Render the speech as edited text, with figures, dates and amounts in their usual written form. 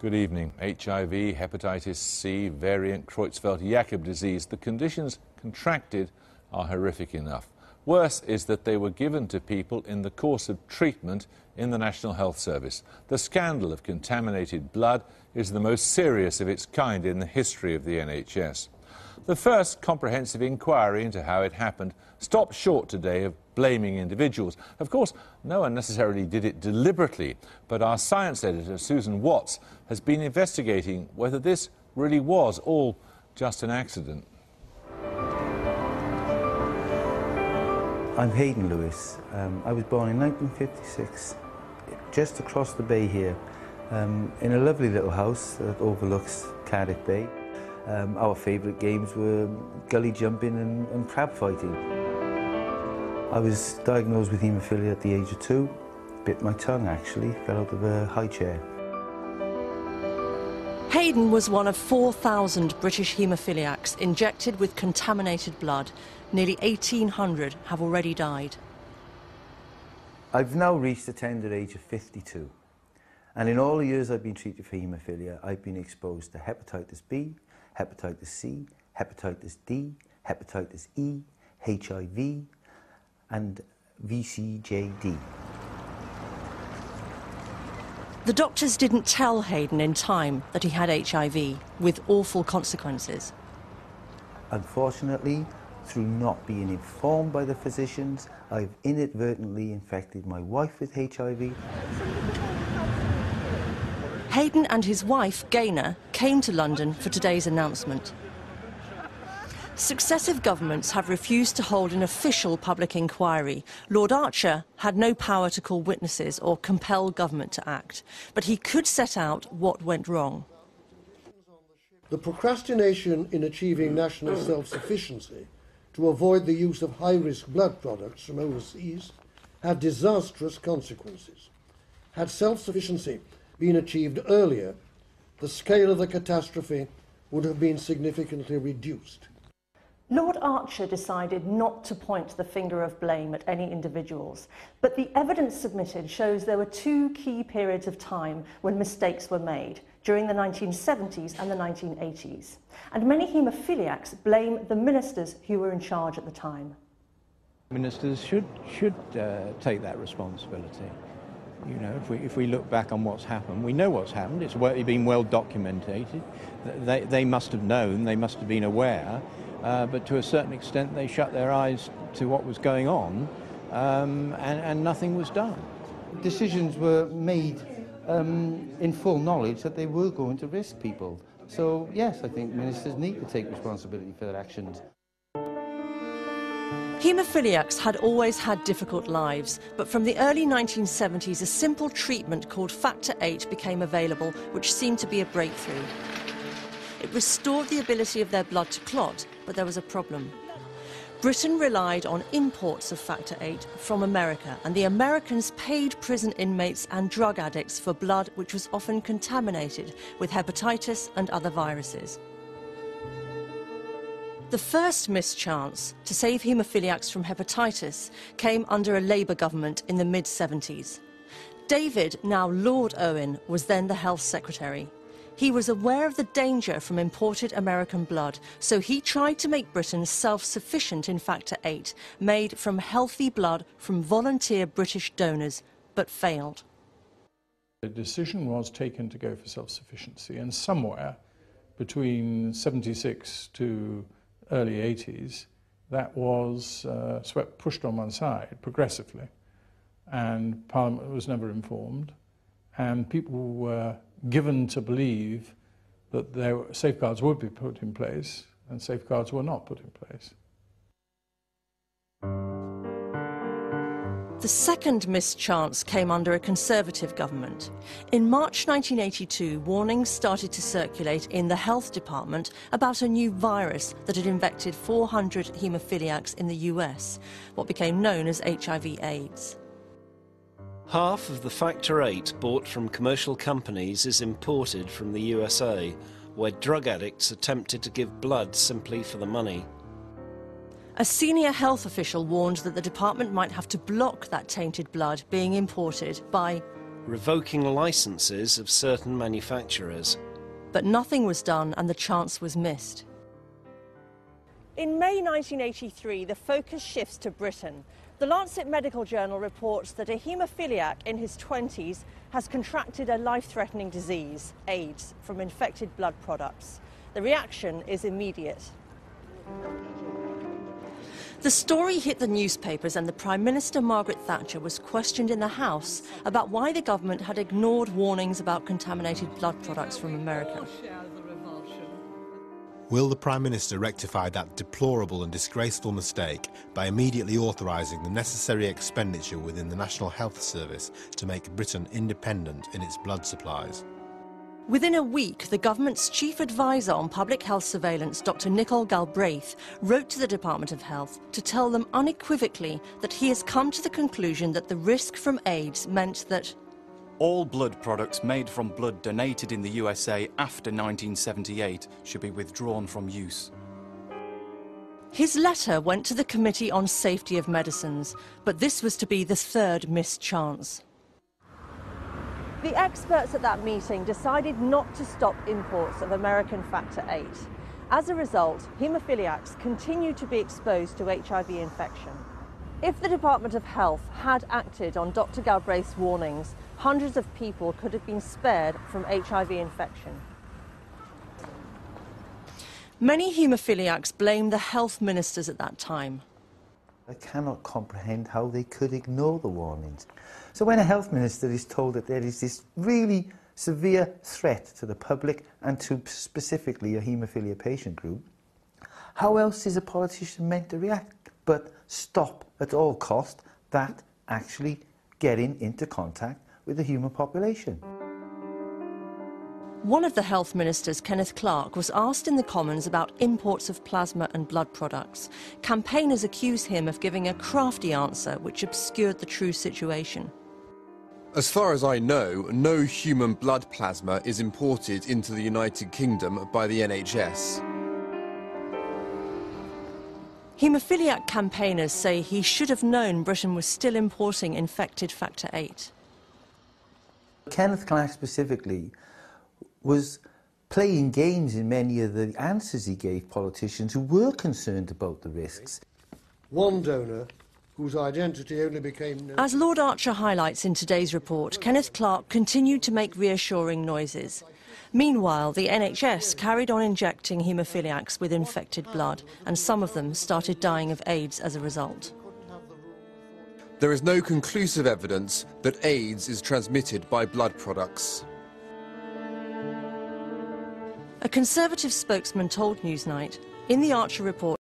Good evening. HIV, hepatitis C, variant Creutzfeldt-Jakob disease. The conditions contracted are horrific enough. Worse is that they were given to people in the course of treatment in the National Health Service. The scandal of contaminated blood is the most serious of its kind in the history of the NHS. The first comprehensive inquiry into how it happened stopped short today of blaming individuals. Of course, no one necessarily did it deliberately, but our science editor, Susan Watts, has been investigating whether this really was all just an accident. I'm Hayden Lewis. I was born in 1956, just across the bay here, in a lovely little house that overlooks Cardiff Bay. Our favourite games were gully jumping and crab fighting. I was diagnosed with haemophilia at the age of 2. Bit my tongue, actually, fell out of a high chair. Hayden was one of 4,000 British haemophiliacs injected with contaminated blood. Nearly 1,800 have already died. I've now reached the tender age of 52. And in all the years I've been treated for haemophilia, I've been exposed to hepatitis B, hepatitis C, hepatitis D, hepatitis E, HIV, and VCJD. The doctors didn't tell Hayden in time that he had HIV, with awful consequences. Unfortunately, through not being informed by the physicians, I've inadvertently infected my wife with HIV. Hayden and his wife, Gaynor, came to London for today's announcement. Successive governments have refused to hold an official public inquiry. Lord Archer had no power to call witnesses or compel government to act, but he could set out what went wrong. The procrastination in achieving national self-sufficiency to avoid the use of high-risk blood products from overseas had disastrous consequences. Had self-sufficiency been achieved earlier, the scale of the catastrophe would have been significantly reduced. Lord Archer decided not to point the finger of blame at any individuals, but the evidence submitted shows there were two key periods of time when mistakes were made, during the 1970s and the 1980s. And many haemophiliacs blame the ministers who were in charge at the time. Ministers should take that responsibility. You know, if we look back on what's happened, we know what's happened. It's been well documented. They must have known, they must have been aware, but to a certain extent they shut their eyes to what was going on, and nothing was done. Decisions were made in full knowledge that they were going to risk people. So yes, I think ministers need to take responsibility for their actions. Haemophiliacs had always had difficult lives, but from the early 1970s a simple treatment called Factor VIII became available, which seemed to be a breakthrough. It restored the ability of their blood to clot, but there was a problem. Britain relied on imports of Factor VIII from America, and the Americans paid prison inmates and drug addicts for blood which was often contaminated with hepatitis and other viruses. The first mischance to save haemophiliacs from hepatitis came under a Labour government in the mid-70s. David, now Lord Owen, was then the Health Secretary. He was aware of the danger from imported American blood, so he tried to make Britain self-sufficient in Factor VIII, made from healthy blood from volunteer British donors, but failed. The decision was taken to go for self-sufficiency, and somewhere between 76 to early 80s, that was pushed on one side progressively, and Parliament was never informed, and people were given to believe that safeguards would be put in place, and safeguards were not put in place. The second mischance came under a Conservative government. In March 1982, warnings started to circulate in the Health Department about a new virus that had infected 400 haemophiliacs in the US, what became known as HIV/AIDS. Half of the Factor VIII bought from commercial companies is imported from the USA, where drug addicts attempted to give blood simply for the money. A senior health official warned that the department might have to block that tainted blood being imported by revoking licences of certain manufacturers. But nothing was done and the chance was missed. In May 1983, the focus shifts to Britain. The Lancet Medical Journal reports that a haemophiliac in his 20s has contracted a life-threatening disease, AIDS, from infected blood products. The reaction is immediate. The story hit the newspapers and the Prime Minister Margaret Thatcher was questioned in the House about why the government had ignored warnings about contaminated blood products from America. Will the Prime Minister rectify that deplorable and disgraceful mistake by immediately authorising the necessary expenditure within the National Health Service to make Britain independent in its blood supplies? Within a week, the government's chief advisor on public health surveillance, Dr. Nicol Galbraith, wrote to the Department of Health to tell them unequivocally that he has come to the conclusion that the risk from AIDS meant that all blood products made from blood donated in the USA after 1978 should be withdrawn from use. His letter went to the Committee on Safety of Medicines, but this was to be the third missed chance. The experts at that meeting decided not to stop imports of American Factor VIII. As a result, haemophiliacs continue to be exposed to HIV infection. If the Department of Health had acted on Dr. Galbraith's warnings, hundreds of people could have been spared from HIV infection. Many haemophiliacs blamed the health ministers at that time. I cannot comprehend how they could ignore the warnings. So when a health minister is told that there is this really severe threat to the public and to specifically a haemophilia patient group, how else is a politician meant to react but stop at all cost that actually getting into contact with the human population? One of the health ministers, Kenneth Clarke, was asked in the Commons about imports of plasma and blood products. Campaigners accuse him of giving a crafty answer which obscured the true situation. As far as I know, no human blood plasma is imported into the United Kingdom by the NHS. Haemophiliac campaigners say he should have known Britain was still importing infected Factor VIII. Kenneth Clarke specifically was playing games in many of the answers he gave politicians who were concerned about the risks. One donor whose identity only became known. As Lord Archer highlights in today's report, Kenneth Clarke continued to make reassuring noises. Meanwhile, the NHS carried on injecting haemophiliacs with infected blood, and some of them started dying of AIDS as a result. There is no conclusive evidence that AIDS is transmitted by blood products. A Conservative spokesman told Newsnight, in the Archer report,